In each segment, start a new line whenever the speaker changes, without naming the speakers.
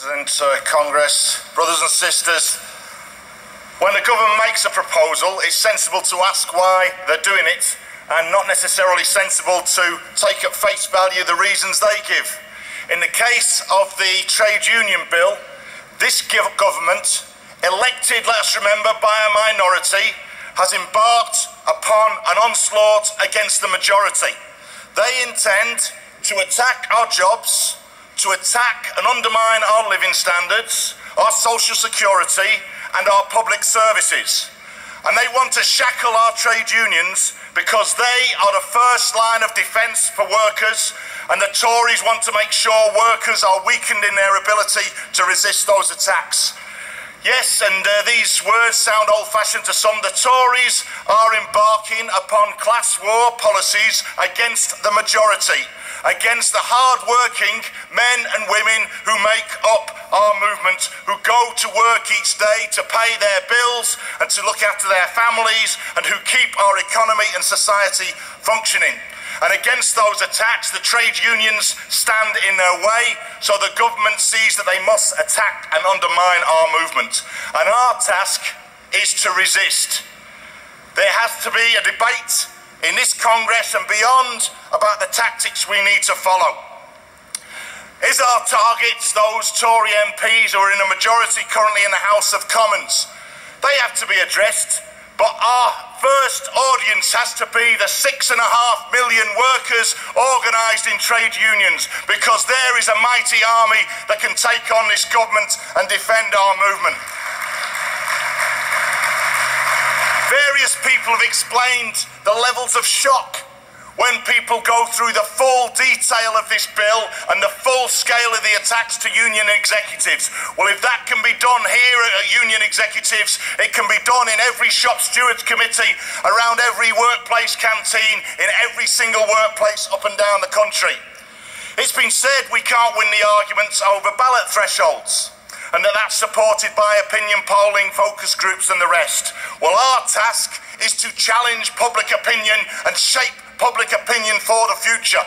President, Congress, brothers and sisters, when the government makes a proposal, it's sensible to ask why they're doing it and not necessarily sensible to take at face value the reasons they give. In the case of the trade union bill, this government, elected, let us remember, by a minority, has embarked upon an onslaught against the majority. They intend to attack our jobs, to attack and undermine our living standards, our social security and our public services. And they want to shackle our trade unions because they are the first line of defence for workers, and the Tories want to make sure workers are weakened in their ability to resist those attacks. Yes, and these words sound old-fashioned to some. The Tories are embarking upon class war policies against the majority, against the hard-working men and women who make up our movement, who go to work each day to pay their bills and to look after their families, and who keep our economy and society functioning. And against those attacks, the trade unions stand in their way, so the government sees that they must attack and undermine our movement. And our task is to resist. There has to be a debate in this Congress and beyond about the tactics we need to follow. Is our targets those Tory MPs who are in a majority currently in the House of Commons? They have to be addressed, but our first audience has to be the 6.5 million workers organised in trade unions, because there is a mighty army that can take on this government and defend our movement. Various people have explained the levels of shock when people go through the full detail of this bill and the full scale of the attacks to union executives. Well, if that can be done here at union executives, it can be done in every shop stewards committee, around every workplace canteen, in every single workplace up and down the country. It's been said we can't win the arguments over ballot thresholds, and that's supported by opinion polling, focus groups and the rest. Well, our task is to challenge public opinion and shape public opinion for the future.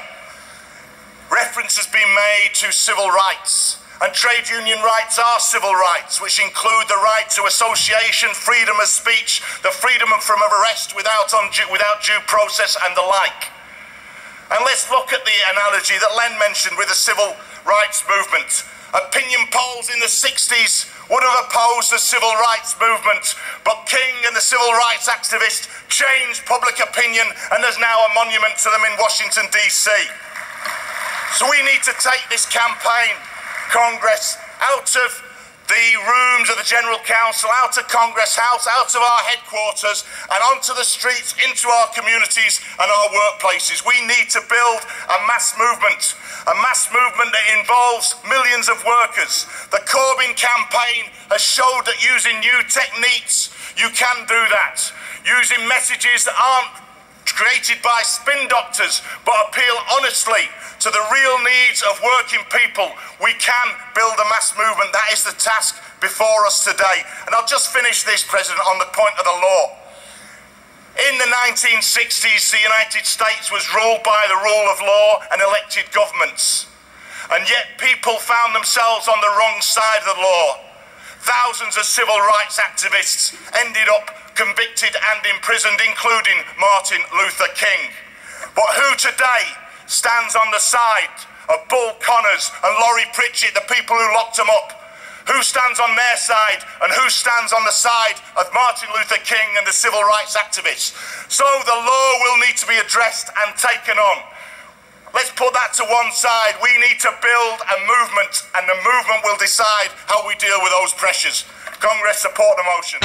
Reference has been made to civil rights, and trade union rights are civil rights, which include the right to association, freedom of speech, the freedom from arrest without due process and the like. And let's look at the analogy that Len mentioned with the civil rights movement. Opinion polls in the 60s would have opposed the civil rights movement, but King and the civil rights activists changed public opinion, and there's now a monument to them in Washington, D.C. So we need to take this campaign, Congress, out of the rooms of the General Council, out of Congress House, out of our headquarters, and onto the streets, into our communities and our workplaces. We need to build a mass movement that involves millions of workers. The Corbyn campaign has showed that using new techniques, you can do that. Using messages that aren't created by spin doctors, but appeal honestly to the real needs of working people, we can build a mass movement. That is the task before us today. And I'll just finish this, President, on the point of the law. In the 1960s, the United States was ruled by the rule of law and elected governments. And yet people found themselves on the wrong side of the law. Thousands of civil rights activists ended up convicted and imprisoned, including Martin Luther King. But who today stands on the side of Bull Connors and Laurie Pritchett, the people who locked them up? Who stands on their side, and who stands on the side of Martin Luther King and the civil rights activists? So the law will need to be addressed and taken on. Let's put that to one side. We need to build a movement, and the movement will decide how we deal with those pressures. Congress, support the motion.